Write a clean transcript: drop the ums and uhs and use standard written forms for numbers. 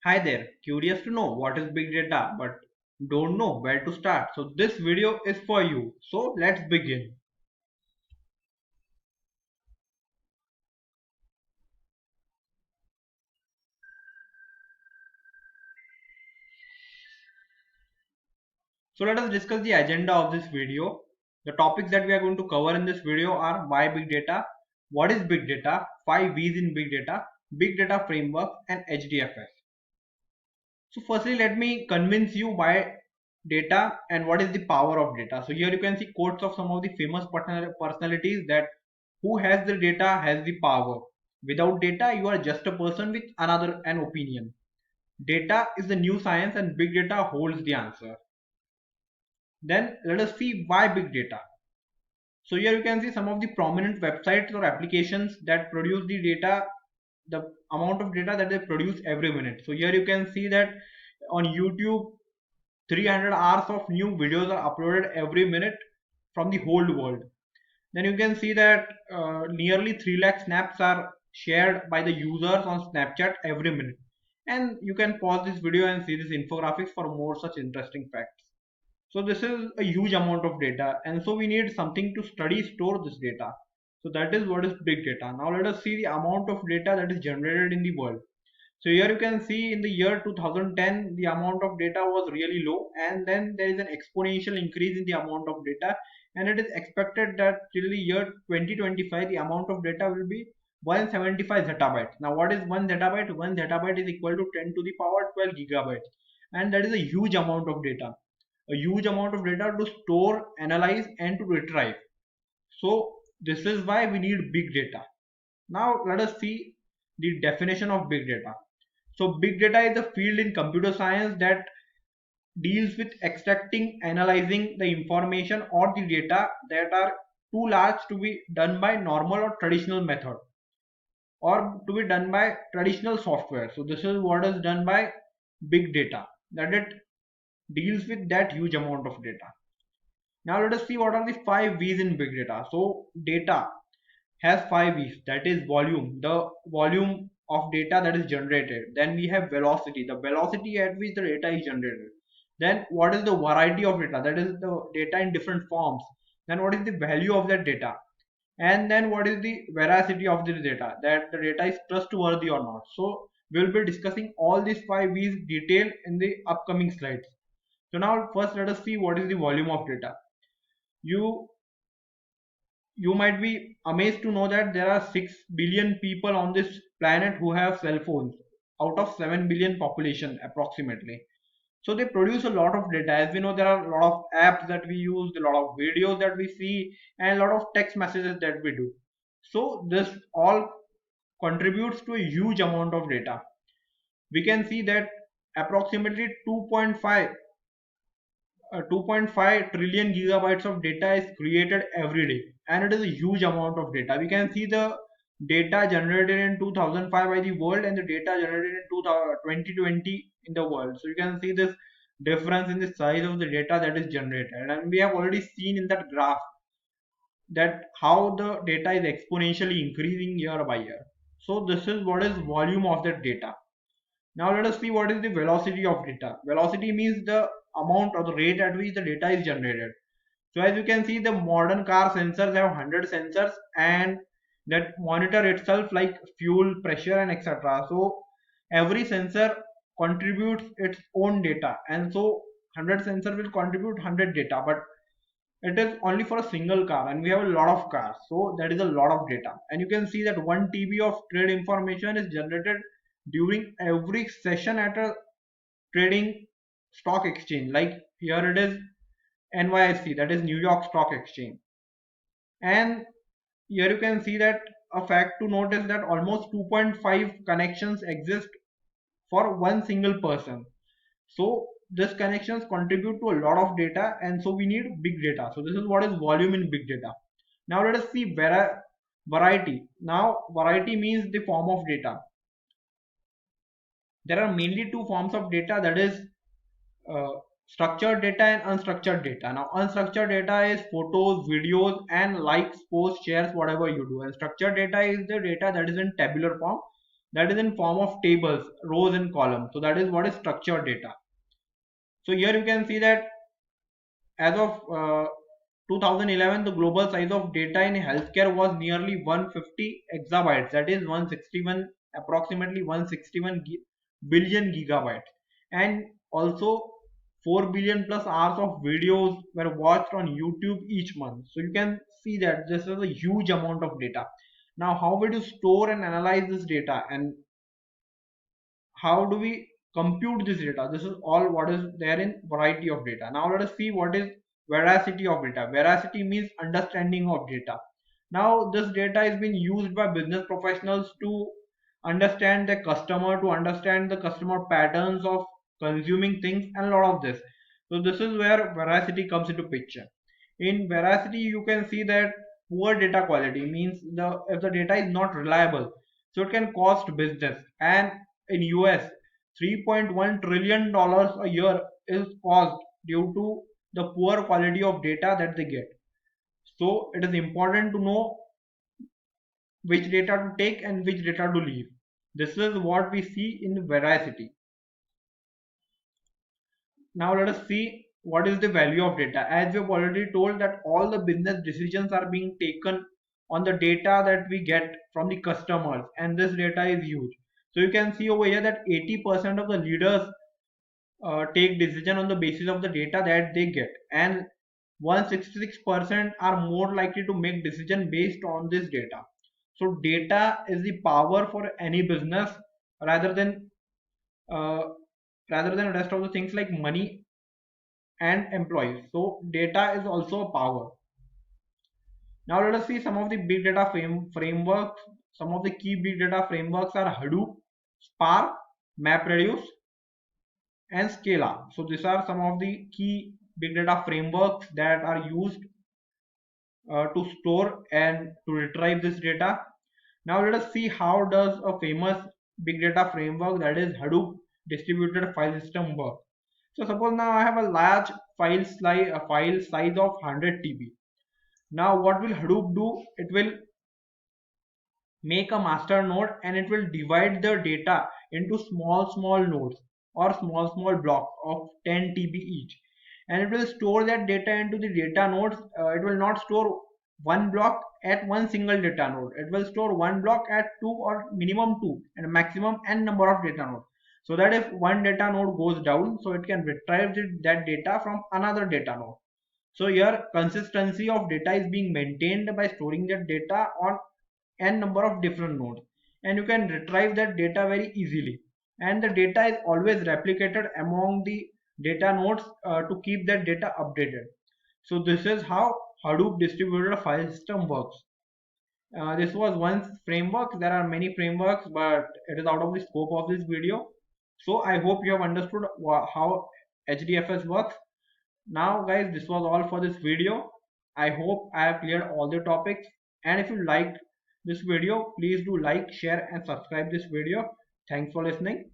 Hi there, curious to know what is big data but don't know where to start. So this video is for you. So let's begin. So let us discuss the agenda of this video. The topics that we are going to cover in this video are why big data, what is big data, 5 V's in big data, big data framework and HDFS. So firstly, let me convince you why data and what is the power of data. So here you can see quotes of some of the famous personalities that who has the data has the power. Without data, you are just a person with another an opinion. Data is the new science and big data holds the answer. Then let us see why big data. So here you can see some of the prominent websites or applications that produce the data, the amount of data that they produce every minute. So here you can see that on YouTube 300 hours of new videos are uploaded every minute from the whole world. Then you can see that nearly 3 lakh snaps are shared by the users on Snapchat every minute. And you can pause this video and see this infographics for more such interesting facts. So this is a huge amount of data, and so we need something to study, store this data. So that is what is big data. Now let us see the amount of data that is generated in the world. So here you can see in the year 2010 the amount of data was really low, and then there is an exponential increase in the amount of data, and it is expected that till the year 2025 the amount of data will be 175 zettabytes. Now what is 1 zettabyte? 1 zettabyte is equal to 10 to the power 12 gigabytes, and that is a huge amount of data, a huge amount of data to store, analyze and to retrieve. So this is why we need big data. Now let us see the definition of big data. So big data is a field in computer science that deals with extracting, analyzing the information or the data that are too large to be done by normal or traditional method, or to be done by traditional software. So this is what is done by big data, that it deals with that huge amount of data. Now let us see what are the 5 V's in big data. So data has 5 V's, that is volume, the volume of data that is generated. Then we have velocity, the velocity at which the data is generated. Then what is the variety of data, that is the data in different forms. Then what is the value of that data, and then what is the veracity of the data, that the data is trustworthy or not. So we'll be discussing all these 5 V's detailed in the upcoming slides. So now first let us see what is the volume of data. You you might be amazed to know that there are 6 billion people on this planet who have cell phones out of 7 billion population approximately. So they produce a lot of data. As we know, there are a lot of apps that we use, a lot of videos that we see, and a lot of text messages that we do. So this all contributes to a huge amount of data. We can see that approximately 2.5 trillion gigabytes of data is created every day, and it is a huge amount of data. We can see the data generated in 2005 by the world and the data generated in 2020 in the world. So you can see this difference in the size of the data that is generated, and we have already seen in that graph that how the data is exponentially increasing year by year. So this is what is volume of that data. Now let us see what is the velocity of data. Velocity means the amount or the rate at which the data is generated. So as you can see, the modern car sensors have 100 sensors and that monitor itself like fuel, pressure and etc. So every sensor contributes its own data, and so 100 sensor will contribute 100 data, but it is only for a single car and we have a lot of cars, so that is a lot of data. And you can see that 1 TB of trade information is generated during every session at a trading stock exchange. Like here it is NYSE, that is New York Stock Exchange. And here you can see that a fact to note is that almost 2.5 connections exist for one single person. So these connections contribute to a lot of data, and so we need big data. So this is what is volume in big data. Now let us see variety. Now variety means the form of data. There are mainly two forms of data, that is uh, structured data and unstructured data. Now unstructured data is photos, videos and likes, posts, shares, whatever you do, and structured data is the data that is in tabular form, that is in form of tables, rows and columns. So that is what is structured data. So here you can see that as of 2011, the global size of data in healthcare was nearly 150 exabytes, that is 161, approximately 161 billion gigabytes. And also 4 billion plus hours of videos were watched on YouTube each month. So you can see that this is a huge amount of data. Now how would you store and analyze this data, and how do we compute this data? This is all what is there in variety of data. Now let us see what is veracity of data. Veracity means understanding of data. Now this data is being used by business professionals to understand the customer, to understand the customer patterns of consuming things, and a lot of this. So this is where veracity comes into picture. In veracity you can see that poor data quality means the if the data is not reliable, so it can cost business. And in US, $3.1 trillion a year is caused due to the poor quality of data that they get. So it is important to know which data to take and which data to leave. This is what we see in veracity. Now let us see what is the value of data. As we have already told that all the business decisions are being taken on the data that we get from the customers, and this data is huge. So you can see over here that 80% of the leaders take decision on the basis of the data that they get, and 166% are more likely to make decision based on this data. So data is the power for any business rather than uh, rest of the things like money and employees. So data is also a power. Now let us see some of the big data frameworks. Some of the key big data frameworks are Hadoop, Spark, MapReduce, and Scala. So these are some of the key big data frameworks that are used to store and to retrieve this data. Now let us see how does a famous big data framework, that is Hadoop distributed file system, work. So suppose now I have a large file size of 100 TB. Now what will Hadoop do? It will make a master node and it will divide the data into small nodes or small blocks of 10 TB each, and it will store that data into the data nodes. It will not store one block at one single data node. It will store one block at two, or minimum two, and maximum n number of data nodes, so that if one data node goes down, so it can retrieve that data from another data node. So here consistency of data is being maintained by storing that data on n number of different nodes, and you can retrieve that data very easily, and the data is always replicated among the data nodes to keep that data updated. So this is how Hadoop distributed file system works. This was one framework. There are many frameworks, but it is out of the scope of this video. So I hope you have understood how HDFS works. Now guys, this was all for this video. I hope I have cleared all the topics, and if you liked this video, please do like, share and subscribe this video. Thanks for listening.